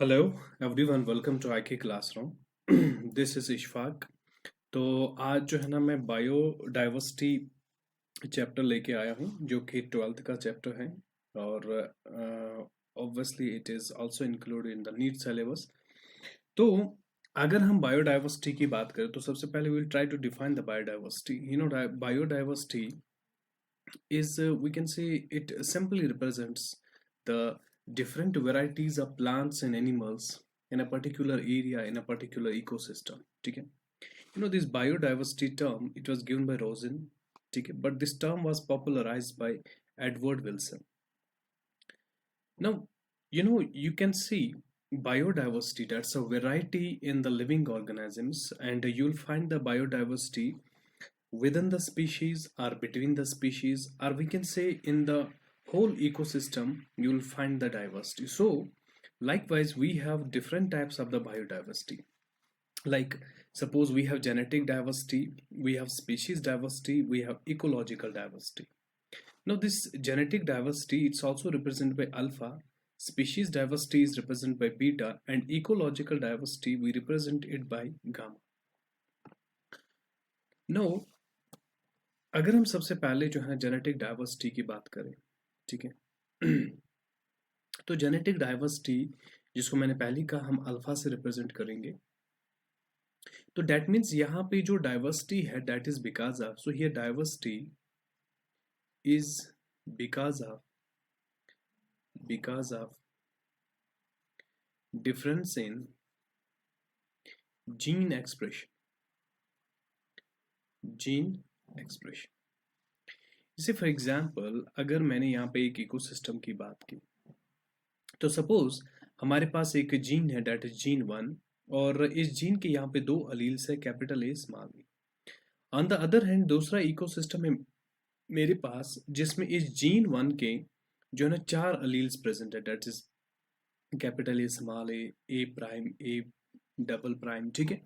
Hello everyone, welcome to IK classroom. This is Ishfaq. तो आज जो है ना, मैं बायोडाइवर्सिटी चैप्टर लेके आया हूँ जो कि 12th का चैप्टर है। और obviously it is also included in the NEET syllabus. तो अगर हम बायोडाइवर्सिटी की बात करें तो सबसे पहले will try to define the biodiversity. Biodiversity is we can say it simply represents the different varieties of plants and animals in a particular area in a particular ecosystem. ठीक है? This biodiversity term, it was given by Rosen. ठीक है? But this term was popularized by Edward Wilson. Now, you can see biodiversity, that's a variety in the living organisms, and you'll find the biodiversity within the species or between the species, or we can say in the whole ecosystem you'll find the diversity. So likewise we have different types of the biodiversity. Like, suppose we have genetic diversity, we have species diversity, we have ecological diversity. Now this genetic diversity, it's also represented by alpha, species diversity is represented by beta, and ecological diversity we represent it by gamma. Now अगर हम सबसे पहले जो है genetic diversity की बात करें, ठीक है? तो जेनेटिक डाइवर्सिटी, जिसको मैंने पहले कहा, हम अल्फा से रिप्रेजेंट करेंगे। तो दैट मीन्स यहाँ पे जो डाइवर्सिटी है that is because of, so here diversity is because of difference in gene expression. जैसे फॉर एग्जांपल, अगर मैंने यहाँ पे एक इकोसिस्टम की बात की, तो सपोज हमारे पास एक जीन है दैट इज जीन 1, और इस जीन के यहाँ पे दो अलील्स है, capital A small A. On the other hand दूसरा इकोसिस्टम है मेरे पास जिसमें इस जीन 1 के जो है ना चार अलील्स प्रेजेंट है, that is capital A small A prime, A double prime. ठीक है?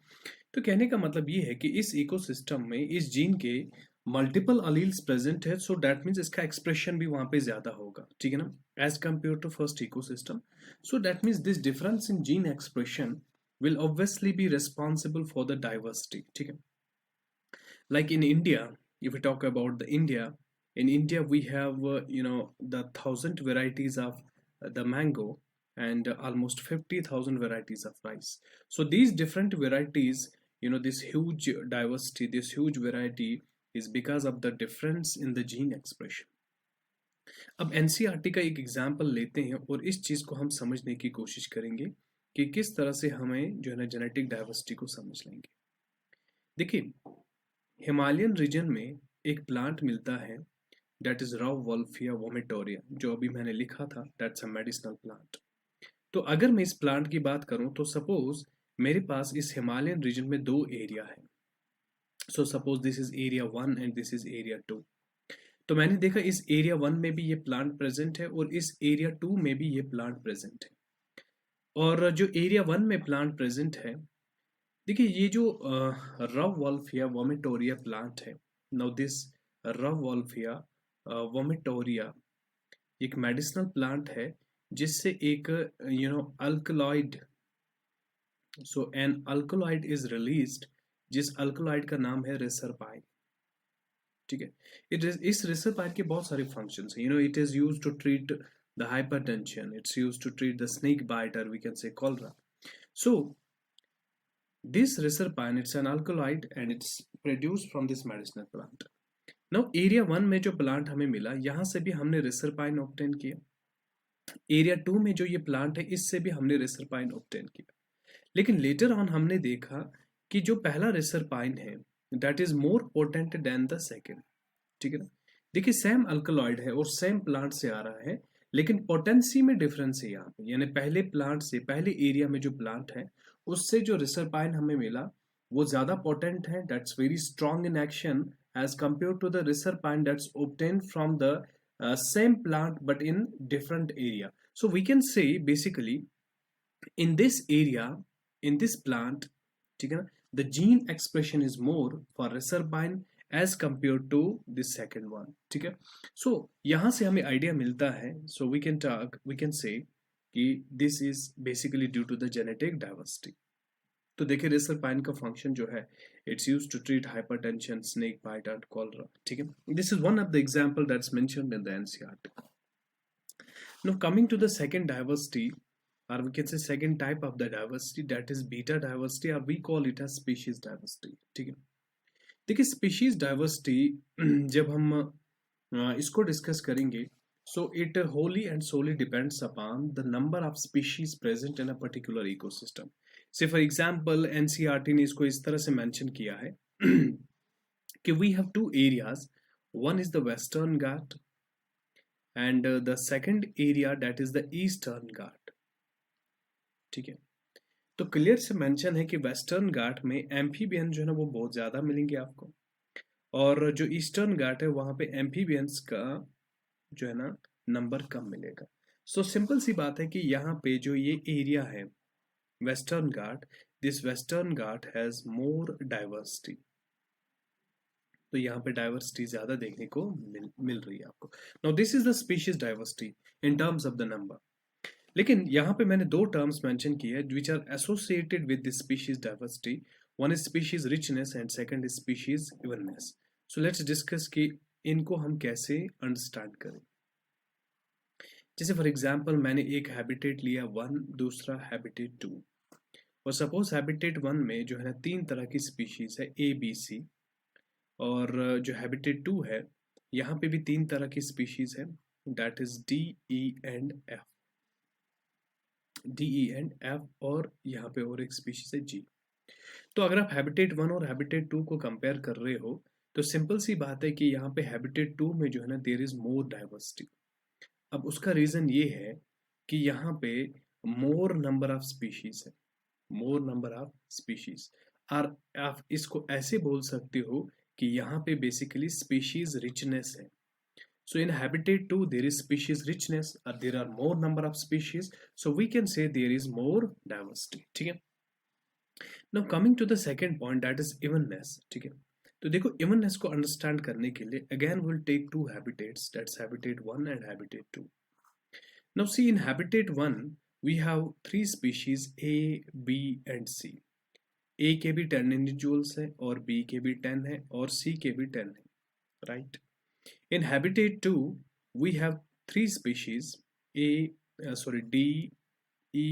तो कहने का मतलब ये है कि इस इकोसिस्टम में इस जीन के मल्टीपल अलील्स प्रेजेंट है, सो दैट मीन्स इसका एक्सप्रेशन भी वहां पे ज्यादा होगा। ठीक है ना? As compare to first ecosystem, so that means this difference in gene expression will obviously be responsible for the diversity. ठीक है? Like in India, if we talk about in India we have the 1,000 varieties of the mango, and almost 50,000 varieties of rice. So these different varieties, this huge diversity, this huge variety is because of the difference in the gene expression. अब NCERT का एक example लेते हैं और इस चीज को हम समझने की कोशिश करेंगे कि किस तरह से हमें जो है ना जेनेटिक डाइवर्सिटी को समझ लेंगे। देखिए, हिमालयन रीजन में एक प्लांट मिलता है दैट इज राउवोल्फिया वोमेटोरिया, जो अभी मैंने लिखा था, दैट्स अ मेडिसिनल प्लांट। तो अगर मैं इस प्लांट की बात करूं तो सपोज मेरे पास इस हिमालयन रीजन में दो एरिया है। So suppose this is area 1 and this is area 2। तो मैंने देखा इस एरिया 1 में भी ये प्लांट प्रेजेंट है और इस एरिया 2 में भी ये प्लांट प्रेजेंट है। और जो एरिया 1 में प्लांट प्रेजेंट है, देखिए ये जो राउवोल्फिया वोमेटोरिया प्लांट है, नाउ दिस राउवोल्फिया वोमेटोरिया एक मेडिसिनल प्लांट है जिससे एक alkaloid, so an alkaloid is released, जिस अल्कलॉइड का नाम है रिसरपाइन। ठीक है? इस रिसरपाइन के बहुत सारे फंक्शंस हैं। It is used to treat the hypertension, it's used to treat the snake bite, और we can say cholera. So this reserpine, it's an alkaloid and it's produced from this medicinal plant. Now area 1 में जो plant हमें मिला, यहाँ से भी हमने रिसरपाइन obtain किया। एरिया 2 में जो ये प्लांट है इससे भी हमने रिसरपाइन ऑब्टेन किया। लेकिन लेटर ऑन हमने देखा कि जो पहला रिसरपाइन है that is more potent then the second. ठीक है ना? देखिए सेम अल्कलॉइड है और सेम प्लांट से आ रहा है, लेकिन पोटेंसी में डिफरेंस है यहाँ पे। यानी पहले प्लांट से, पहले एरिया में जो प्लांट है उससे जो रिसरपाइन हमें मिला वो ज्यादा पोटेंट है, that's very strong in action as compare to the reserpine that's obtained from the same plant but in different area. So we can say basically in this area, in this plant, ठीक है ना, the gene expression is more for reserpine as compared to the second one. ठीक है? So यहाँ से हमें idea मिलता है, so we can say कि this is basically due to the genetic diversity. तो देखिए रिसरपाइन का फंक्शन जो है, it's used to treat hypertension, snake bite and cholera. ठीक है, this is one of the example that's mentioned in the NCERT. Now coming to the second diversity, or we can say second type of the diversity, that is beta diversity, or we call it as species diversity। ठीक है, देखिए species diversity जब हम इसको discuss करेंगे, so it wholly and solely depends upon the number of species present in a particular ecosystem. Say for example NCERT ने इसको इस तरह से मेंशन किया है कि we have two areas, one is the western Ghat and the second area that is the eastern Ghat. ठीक है, तो क्लियर से मेंशन है कि वेस्टर्न घाट में एम्फीबियन जो है ना वो बहुत ज्यादा मिलेंगे आपको, और जो ईस्टर्न घाट है वहां पे एम्फीबियंस का जो है ना नंबर कम मिलेगा। सो सिंपल सी बात है कि यहाँ पे जो ये एरिया है western Ghat, this western Ghat has more diversity. तो यहाँ पे डाइवर्सिटी ज्यादा देखने को मिल रही है आपको। Now this is the species diversity in terms of the number. लेकिन यहाँ पे मैंने दो टर्म्स मेंशन किए हैं which are associated with this species diversity. One is species richness and second is species evenness. So let's discuss कि इनको हम कैसे अंडरस्टैंड करें। जैसे फॉर एग्जांपल मैंने एक हैबिटेट लिया 1, दूसरा हैबिटेट 2, और सपोज हैबिटेट 1 में जो है ना 3 तरह की स्पीशीज है A, B, C, और जो हैबिटेट 2 है यहाँ पे भी 3 तरह की स्पीशीज है, that is D, E and F, D, E and F, और यहाँ पे और एक स्पीशीज है G। तो अगर आप हैबिटेट 1 और हैबिटेट 2 को कंपेयर कर रहे हो तो सिंपल सी बात है कि यहाँ पे हैबिटेट 2 में जो है ना देयर इज मोर डाइवर्सिटी। अब उसका रीजन ये है कि यहाँ पे मोर नंबर ऑफ स्पीशीज है, मोर नंबर ऑफ स्पीशीज, और आप इसको ऐसे बोल सकते हो कि यहाँ पे बेसिकली स्पीशीज रिचनेस है। So in habitat 2 there is species richness और there are more number of species, so we can say there is more diversity. ठीक है, now coming to the second point that is evenness. ठीक है, तो देखो evenness को understand करने के लिए again will take two habitats, that's habitat 1 and habitat 2। Now see in habitat 1 we have 3 species A, B and C। A के भी 10 individuals है और B के भी 10 है और C के भी 10 है, right? In habitat 2 we have 3 species D, E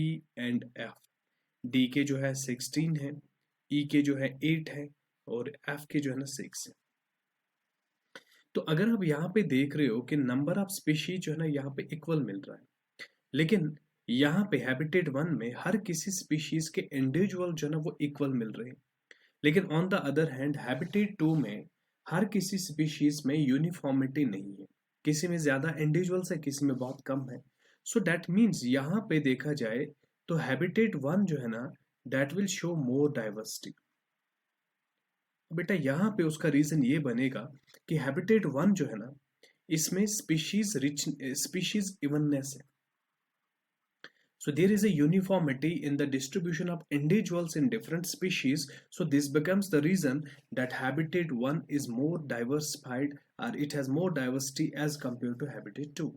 and F। D के जो है 16 है, E के जो है 8 है और F के जो है ना 6 है। तो अगर आप यहाँ पे देख रहे हो कि नंबर ऑफ स्पीशीज जो है ना यहाँ पे इक्वल मिल रहा है, लेकिन यहाँ पे हैबिटेट 1 में हर किसी स्पीशीज के इंडिविजुअल जो है ना वो इक्वल मिल रहे हैं, लेकिन on the other hand habitat 2 में हर किसी स्पीशीज में यूनिफॉर्मिटी नहीं है, किसी में ज्यादा इंडिविजुअल्स है, किसी में बहुत कम है। सो दैट मीन्स यहाँ पे देखा जाए तो हैबिटेट 1 जो है ना that will show more diversity. बेटा यहाँ पे उसका रीजन ये बनेगा कि हैबिटेट 1 जो है ना इसमें स्पीशीज इवननेस है। So there is a uniformity in the distribution of individuals in different species. So this becomes the reason that habitat 1 is more diversified, or it has more diversity as compared to habitat 2.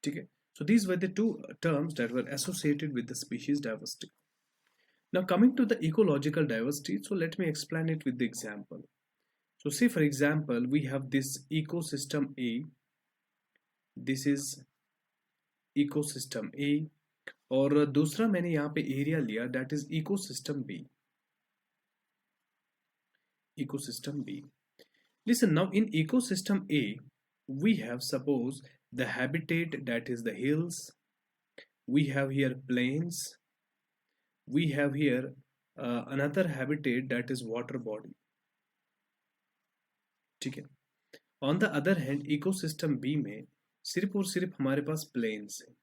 Okay? So these were the two terms that were associated with the species diversity. Now coming to the ecological diversity, so let me explain it with the example. So say for example, we have this ecosystem A. This is ecosystem A. और दूसरा मैंने यहाँ पे area लिया that is ecosystem B, ecosystem B. Listen now in ecosystem A we have suppose the habitat that is the hills, we have here plains, we have here another habitat that is water body। ठीक है, on the other hand ecosystem B में सिर्फ और सिर्फ हमारे पास planes है।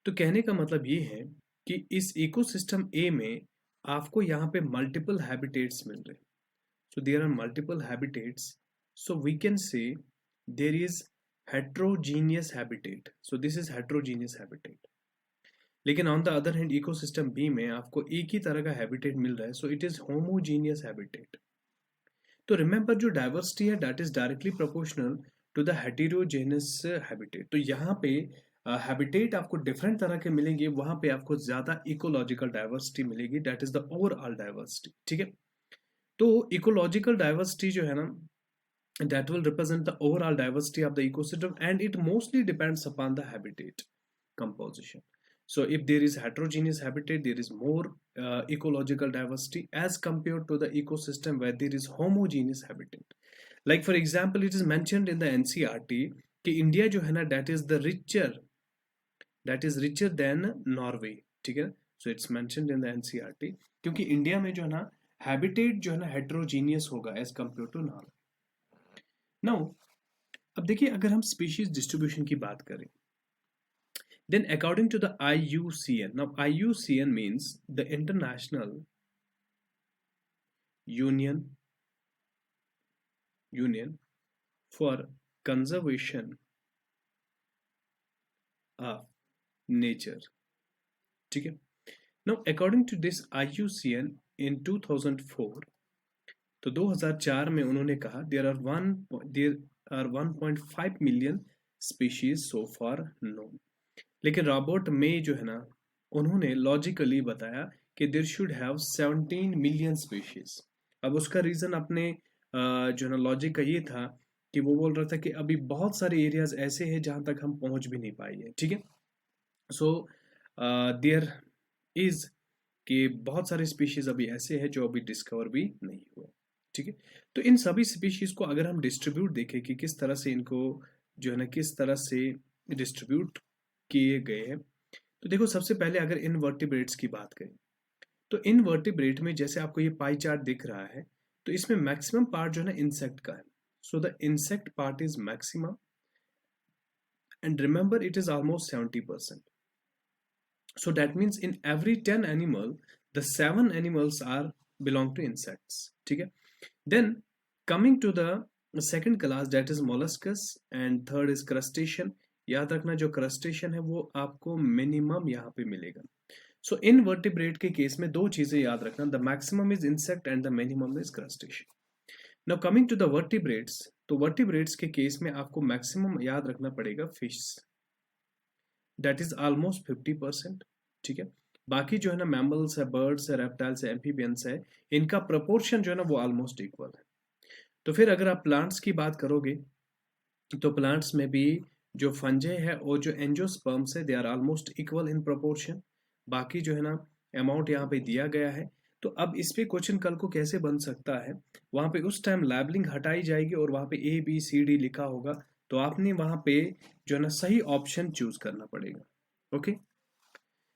तो कहने का मतलब ये है कि इस इकोसिस्टम ए में आपको यहाँ पे मल्टीपल हैबिटेट्स मिल रहे हैं। So there are multiple habitats, so we can say there is heterogeneous habitat. So this is heterogeneous habitat. लेकिन on the other hand ecosystem B में आपको एक ही तरह का हैबिटेट मिल रहा है, so it is homogeneous habitat. तो रिमेंबर जो डाइवर्सिटी है that is directly proportional to the heterogeneous habitat. तो यहाँ पे हैबिटेट आपको डिफरेंट तरह के मिलेंगे, वहां पे आपको ज्यादा इकोलॉजिकल डाइवर्सिटी मिलेगी, that is the overall diversity. ठीक है, तो इकोलॉजिकल डाइवर्सिटी जो है ना, that will represent the overall diversity of the ecosystem, and it mostly depends upon the habitat composition. So if there is heterogeneous habitat, there is more ecological diversity as compared to the ecosystem where there is homogeneous habitat. Like for example, it is mentioned in the NCERT कि India जो है ना, that is richer than Norway। ठीक है, so it's mentioned in the NCERT क्योंकि India में जो है ना हैबिटेट जो है ना हेट्रोजीनियस होगा as compare to Norway. Now अब देखिए, अगर हम स्पीशीज डिस्ट्रीब्यूशन की बात करें, then according to the IUCN, now IUCN means the International Union for Conservation of Nature। ठीक है, now according to this IUCN in 2004, तो 2004 में उन्होंने कहा there are 1.5 million species so far known। लेकिन रॉबर्ट मे जो है ना, उन्होंने लॉजिकली बताया कि there should have 17 million species. अब उसका रीजन अपने जो है ना लॉजिक का ये था कि वो बोल रहा था कि अभी बहुत सारे एरियाज ऐसे हैं जहां तक हम पहुंच भी नहीं पाए हैं। ठीक है, सो देयर इज कि बहुत सारे स्पीशीज अभी ऐसे हैं जो अभी डिस्कवर भी नहीं हुए। ठीक है, तो इन सभी स्पीशीज को अगर हम डिस्ट्रीब्यूट देखें कि किस तरह से इनको जो है ना किस तरह से डिस्ट्रीब्यूट किए गए हैं, तो देखो सबसे पहले अगर इनवर्टिब्रेट्स की बात करें, तो इनवर्टिब्रेट में जैसे आपको ये पाई चार्ट दिख रहा है, तो इसमें मैक्सिमम पार्ट जो है ना इंसेक्ट का है। So the insect part is maximum, and remember it is almost 70%। So that means in every 10 animal, the 7 animals are belong to insects। ठीक है, then coming to the second class, that is molluscus, and third is crustacean। याद रखना जो crustacean है वो आपको minimum यहाँ पे मिलेगा। सो इनवर्टिब्रेट के केस में दो चीजें याद रखना, the maximum is insect and the minimum is crustacean. Now coming to the vertebrates, तो वर्टिब्रेट्स के केस में आपको मैक्सिमम याद रखना पड़ेगा फिश, दैट इज ऑलमोस्ट 50%। ठीक है, बाकी जो है ना मैमल्स है, बर्ड्स है, रेप्टाइल्स है, एम्फीबियंस है, इनका प्रोपोर्शन जो है ना वो ऑलमोस्ट इक्वल है। तो फिर अगर आप प्लांट्स की बात करोगे, तो प्लांट्स में भी जो फंजे है और जो एंजियोस्पर्म्स है, they are almost equal in proportion. बाकी जो है ना अमाउंट यहाँ पे दिया गया है। तो अब इस पे क्वेश्चन कल को कैसे बन सकता है, वहां पे उस टाइम लेबलिंग हटाई जाएगी और वहां पे ABCD लिखा होगा, तो आपने वहां पे जो है ना सही ऑप्शन चूज करना पड़ेगा। ओके,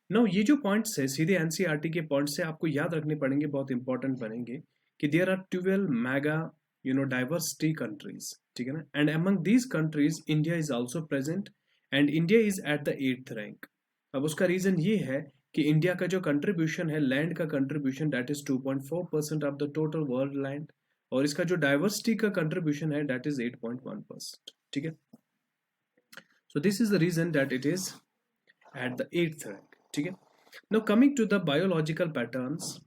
नाउ ये जो पॉइंट्स है सीधे NCERT के पॉइंट्स से आपको याद रखने पड़ेंगे, बहुत इंपॉर्टेंट बनेंगे कि there are 12 mega diversity countries. ठीक है ना, and among these countries India is also present, and India is at the 8th rank. अब उसका रीजन ये है कि इंडिया का जो कंट्रीब्यूशन है, लैंड का contribution, that is 2.4% of the total world land, और इसका जो डाइवर्सिटी का कंट्रीब्यूशन है दैट इज 8.1%। ठीक है, so this is the reason that it is at the 8th rank. ठीक है, now coming to the biological patterns,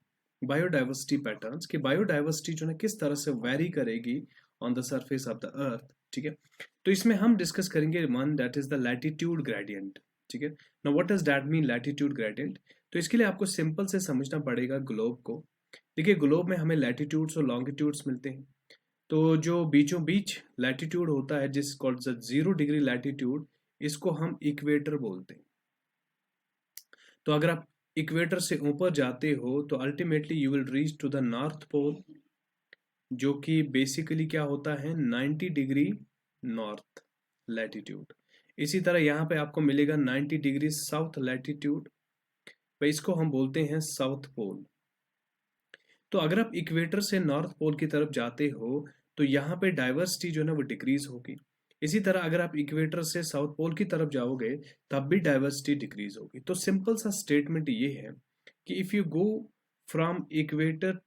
biodiversity patterns, कि बायोडाइवर्सिटी जो है किस तरह से वेरी करेगी on the surface of the earth. ठीक है, तो इसमें हम डिस्कस करेंगे one, that is the latitude gradient. ठीक है, now what does that mean latitude gradient? तो इसके लिए आपको सिंपल से समझना पड़ेगा ग्लोब को। देखिए, ग्लोब में हमें लैटिट्यूड्स और लॉन्गिट्यूड्स मिलते हैं, तो जो बीचों बीच लैटिट्यूड होता है जिस कॉल्ड 0 डिग्री लैटिट्यूड, इसको हम इक्वेटर बोलते हैं। तो अगर आप इक्वेटर से ऊपर जाते हो तो ultimately you will reach to the north pole, जो कि बेसिकली क्या होता है 90 डिग्री नॉर्थ लैटिट्यूड। इसी तरह यहाँ पे आपको मिलेगा 90 डिग्री साउथ लैटिट्यूड, भाई इसको हम बोलते हैं साउथ पोल। तो अगर आप इक्वेटर से नॉर्थ पोल की तरफ जाते हो तो यहाँ पे डाइवर्सिटी जो है ना वो डिक्रीज होगी। इसी तरह अगर आप इक्वेटर से साउथ पोल की तरफ जाओगे तब भी डाइवर्सिटी डिक्रीज होगी। तो सिंपल सा स्टेटमेंट ये है कि if you go from equator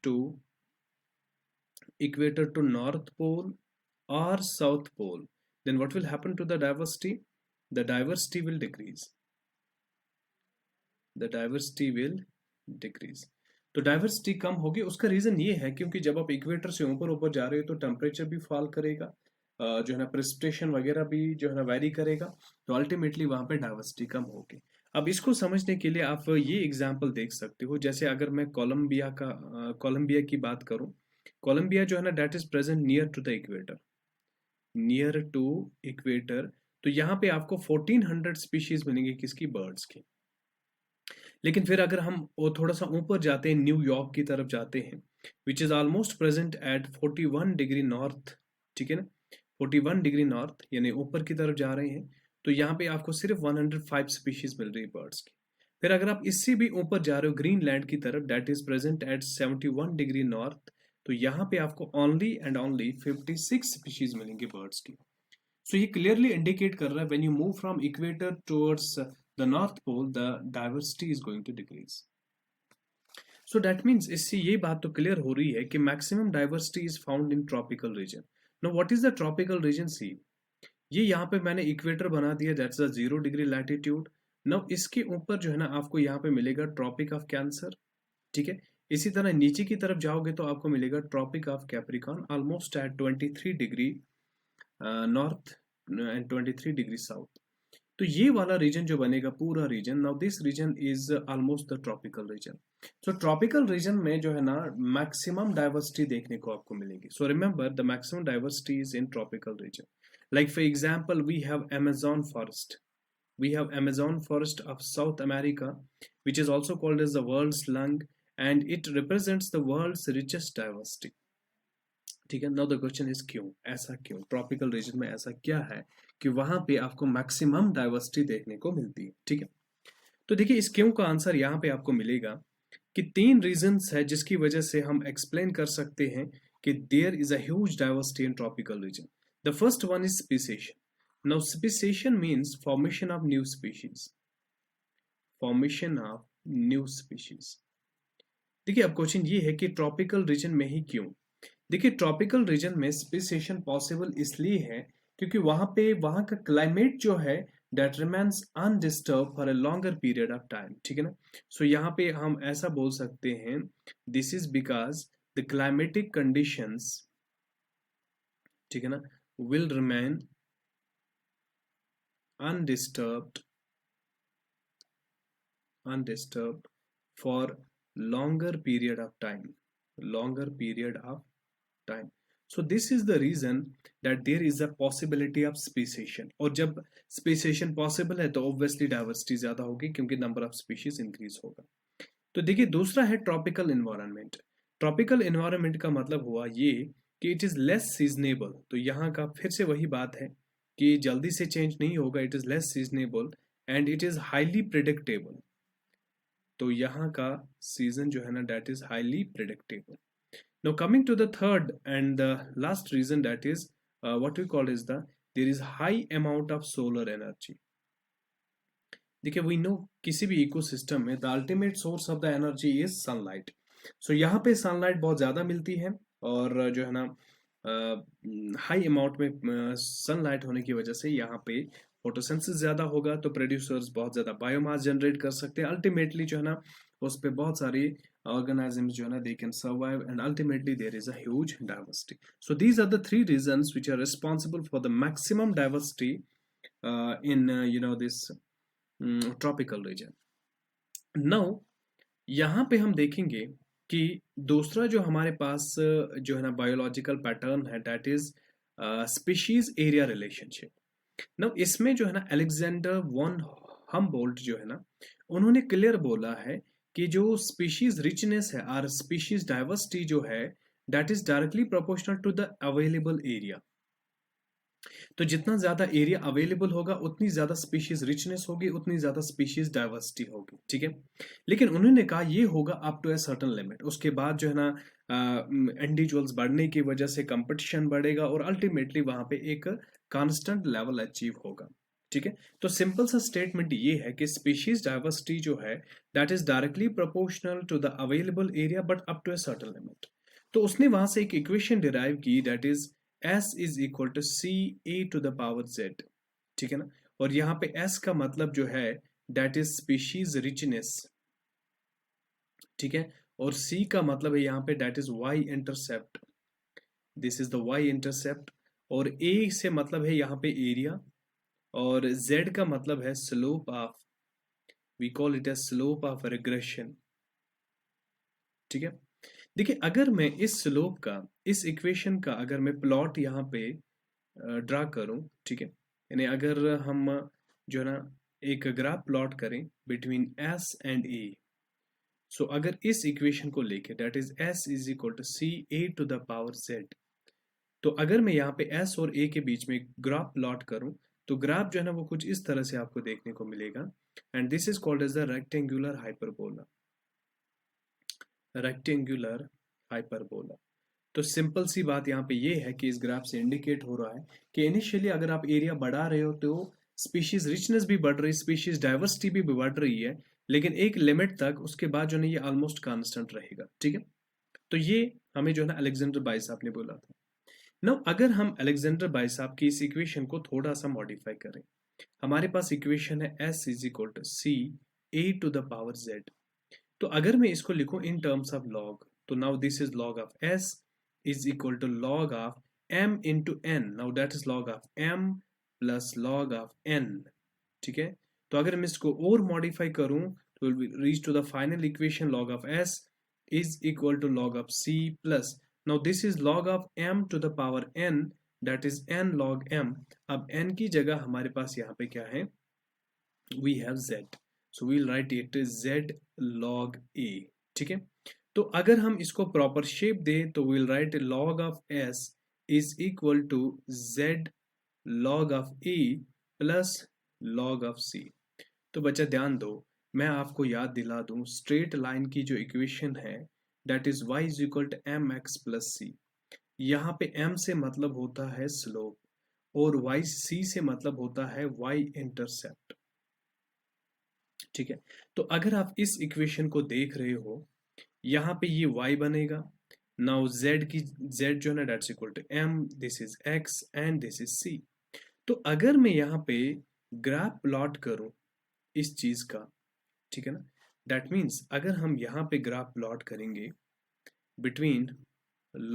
to north pole और south pole, then what will happen to the diversity? The diversity will decrease. The diversity will decrease. तो डाइवर्सिटी कम होगी। उसका रीजन ये है क्योंकि जब आप इक्वेटर से ऊपर ऊपर जा रहे हो तो टेम्परेचर भी फॉल करेगा, जो है ना प्रेसिपिटेशन वगैरह भी जो है ना वेरी करेगा, तो अल्टीमेटली वहां पे डाइवर्सिटी कम होगी। अब इसको समझने के लिए आप ये एग्जांपल देख सकते हो, जैसे अगर मैं कोलंबिया की बात करूं। कोलंबिया जो है ना that is present near to the equator, near to equator. तो यहाँ पे आपको 1400 स्पीशीज मिलेंगे, किसकी? बर्ड्स की। लेकिन फिर अगर हम वो थोड़ा सा ऊपर जाते हैं, न्यूयॉर्क की तरफ जाते हैं, which is almost present at 41 degree north, ठीक है ना, 41 डिग्री नॉर्थ, यानी ऊपर की तरफ जा रहे हैं। तो यहाँ पे आपको सिर्फ 105 स्पीशीज मिल रही है बर्ड्स की। फिर अगर आप इससे भी ऊपर जा रहे हो ग्रीनलैंड की तरफ, that is present at 71 degree north, तो यहाँ पे आपको ओनली एंड ओनली 56 स्पीशीज मिलेंगे बर्ड्स की। सो ये क्लियरली इंडिकेट कर रहा है when you move from equator towards the north pole, the diversity is going to decrease. So that means इससे ये बात तो क्लियर हो रही है कि maximum diversity is found in tropical region. Now what is the tropical reason? सी, ये यहाँ पे मैंने इक्वेटर बना दिया, that's the 0 degree latitude. Now इसके ऊपर जो है ना आपको यहाँ पे मिलेगा ट्रॉपिक ऑफ कैंसर, ठीक है। इसी तरह नीचे की तरफ जाओगे तो आपको मिलेगा tropic of Capricorn, almost at 23 degree north and 23 degree south. तो ये वाला रीजन जो बनेगा, पूरा region, now this region is almost the tropical region. So tropical region में जो है ना मैक्सिमम डाइवर्सिटी देखने को आपको मिलेगी। So remember the maximum diversity is in tropical region. Like for example we have Amazon forest, we have Amazon forest of South America, which is also called as the world's lung, and it represents the world's richest diversity, ठीक है। Now the question is क्यों, ऐसा क्यों tropical region में ऐसा क्या है कि वहां पे आपको मैक्सिमम डाइवर्सिटी देखने को मिलती है, ठीक है। तो देखिए इस क्यों का आंसर यहाँ पे आपको मिलेगा कि 3 रीजंस है जिसकी वजह से हम एक्सप्लेन कर सकते हैं कि there is a huge diversity in tropical region. The first one is speciation. Now speciation means formation of new species, formation of new species. देखिए अब क्वेश्चन ये है कि ट्रॉपिकल रीजन में ही क्यों। देखिए ट्रॉपिकल रीजन में स्पीसिएशन पॉसिबल इसलिए है क्योंकि वहां का क्लाइमेट जो है that remains undisturbed for a longer period of time, ठीक है ना। सो यहाँ पे हम ऐसा बोल सकते हैं, this is because the climatic conditions, ठीक है ना, will remain undisturbed for longer period of time, longer period of time. So this is the reason that there is a possibility of speciation, और जब speciation possible है तो obviously diversity ज्यादा होगी क्योंकि number of species increase होगा। तो देखिए दूसरा है tropical environment। tropical environment का मतलब हुआ ये कि it is less seasonable। तो यहाँ का फिर से वही बात है कि जल्दी से चेंज नहीं होगा, it is less seasonable and it is highly predictable। तो यहाँ का सीजन जो है ना that is highly predictable. Now coming to the third and the last reason, that is what we call is the there is high amount of solar energy. देखिए we know किसी भी ecosystem में the ultimate source of the energy is sunlight. So यहाँ पे sunlight बहुत ज्यादा मिलती है और जो है ना हाई अमाउंट में सनलाइट होने की वजह से यहाँ पे फोटोसिंथेसिस ज्यादा होगा, तो प्रोड्यूसर्स बहुत ज्यादा बायोमास जनरेट कर सकते हैं। अल्टीमेटली जो है ना उस पे बहुत सारी organisms जो है ना they can survive and ultimately there is a huge diversity. So these are the 3 reasons which are responsible for the maximum diversity in this tropical region. Now यहाँ पे हम देखेंगे कि दूसरा जो हमारे पास जो है ना बायोलॉजिकल पैटर्न है that is species area relationship. Now इसमें जो है ना अलेक्जेंडर वन हम्बोल्ट जो है ना उन्होंने क्लियर बोला है कि जो स्पीशीज रिचनेस है और स्पीशीज डाइवर्सिटी जो है that is directly proportional to the available area. तो जितना ज्यादा एरिया अवेलेबल होगा उतनी ज्यादा स्पीशीज रिचनेस होगी, उतनी ज्यादा स्पीशीज डाइवर्सिटी होगी, ठीक है। लेकिन उन्होंने कहा ये होगा up to a certain limit, उसके बाद जो है ना इंडिविजुअल्स बढ़ने की वजह से कंपटीशन बढ़ेगा और अल्टीमेटली वहां पे एक कांस्टेंट लेवल अचीव होगा, ठीक है। तो सिंपल सा स्टेटमेंट ये है कि स्पीशीज डाइवर्सिटी जो है that is directly proportional to the available area but up to a certain limit. तो उसने वहां से एक इक्वेशन डिराइव की that is S is equal to C A to the power Z, ठीक है ना। और यहाँ पे S का मतलब जो है दैट इज स्पीशीज रिचनेस, ठीक है। और C का मतलब है यहाँ पे that is Y intercept, this is the Y intercept. और ए से मतलब है यहाँ पे एरिया, और जेड का मतलब है slope of, we call it as slope of regression. ठीक है, देखिए अगर मैं इस स्लोप का, इस इक्वेशन का अगर मैं प्लॉट यहाँ पे ड्रा करूं, ठीक है, यानी अगर हम जो है ना एक ग्राफ प्लॉट करें between S and A, so अगर इस इक्वेशन को लेके that is S is equal to C A to the power Z, तो अगर मैं यहाँ पे एस और ए के बीच में ग्राफ प्लॉट करूं, तो ग्राफ जो है ना वो कुछ इस तरह से आपको देखने को मिलेगा, and this is called as the rectangular hyperbola, rectangular hyperbola. तो सिंपल सी बात यहाँ पे ये है कि इस ग्राफ से इंडिकेट हो रहा है कि इनिशियली अगर आप एरिया बढ़ा रहे हो तो स्पीशीज रिचनेस भी बढ़ रही है, स्पीशीज डाइवर्सिटी भी बढ़ रही है, लेकिन एक लिमिट तक, उसके बाद जो है ये ऑलमोस्ट कांस्टेंट रहेगा। ठीक है, तो ये हमें जो है ना अलेक्जेंडर बाइसाप ने बोला था। नाउ अगर हम अलेक्जेंडर बाइसाप की इस इक्वेशन को थोड़ा सा मॉडिफाई करें, हमारे पास इक्वेशन है S is equal to C A to the power Z. तो अगर मैं इसको लिखूं इन टर्म्स ऑफ लॉग, तो now this is log of S is equal to log of m into n. Now that is log of m plus log of n. ठीक है, तो अगर मैं इसको और मॉडिफाई करूं तो will reach to the final equation log of s is equal to log of c plus, now this is log of m to the power n, that is n log m। अब n की जगह हमारे पास यहाँ पे क्या है, we have z, so we'll write it as z log a। ठीक है, तो अगर हम इसको प्रॉपर शेप दें तो will write log of S is equal to Z log of A plus log of C. तो बच्चा ध्यान दो, मैं आपको याद दिला दूं, स्ट्रेट लाइन की जो इक्वेशन है that is y is equal to M X plus C. यहाँ पे m से मतलब होता है स्लोप और y c से मतलब होता है y इंटरसेप्ट। ठीक है, तो अगर आप इस इक्वेशन को देख रहे हो, यहाँ पे ये y बनेगा, नाउ z की, z जो है ना that's equal to m, this is x and this is c। तो अगर मैं यहाँ पे ग्राफ प्लॉट करूं इस चीज का, ठीक है ना, दैट मीन्स अगर हम यहाँ पे ग्राफ प्लॉट करेंगे between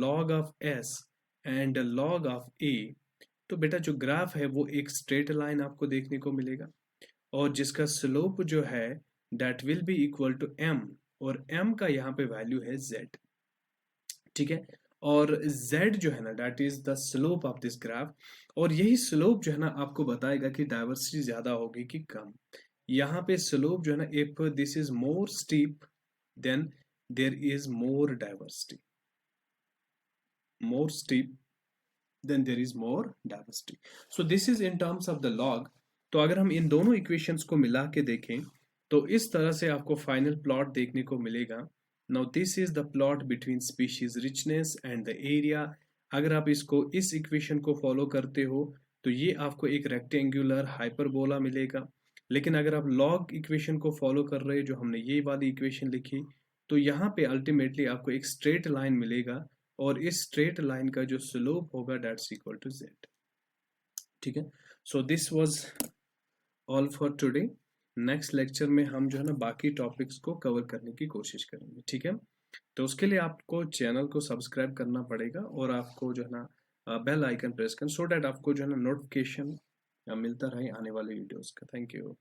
log of s and log of a, तो बेटा जो ग्राफ है वो एक स्ट्रेट लाइन आपको देखने को मिलेगा, और जिसका स्लोप जो है that will be equal to m, और m का यहाँ पे वैल्यू है z। ठीक है, और z जो है ना that is the slope of this graph, और यही स्लोप जो है ना आपको बताएगा कि डाइवर्सिटी ज्यादा होगी कि कम। यहाँ पे स्लोप जो है ना, if this is more steep then there is more diversity, more steep then there is more diversity. So this is in terms of the log. तो अगर हम इन दोनों इक्वेशंस को मिला के देखें तो इस तरह से आपको फाइनल प्लॉट देखने को मिलेगा। Now this is the plot between species richness and the area. अगर आप इसको, इस इक्वेशन को फॉलो करते हो तो ये आपको एक रेक्टेंगुलर हाइपरबोला मिलेगा, लेकिन अगर आप लॉग इक्वेशन को फॉलो कर रहे हो, जो हमने ये वाली इक्वेशन लिखी, तो यहाँ पे अल्टीमेटली आपको एक स्ट्रेट लाइन मिलेगा, और इस स्ट्रेट लाइन का जो स्लोप होगा दैट्स इक्वल टू जेड। ठीक है, so this was all for today. Next lecture में हम जो है ना बाकी टॉपिक्स को कवर करने की कोशिश करेंगे। ठीक है, तो उसके लिए आपको चैनल को सब्सक्राइब करना पड़ेगा, और आपको जो है ना बेल आइकन प्रेस करना, सो डैट आपको जो है ना नोटिफिकेशन मिलता रहे आने वाले वीडियोस का। Thank you.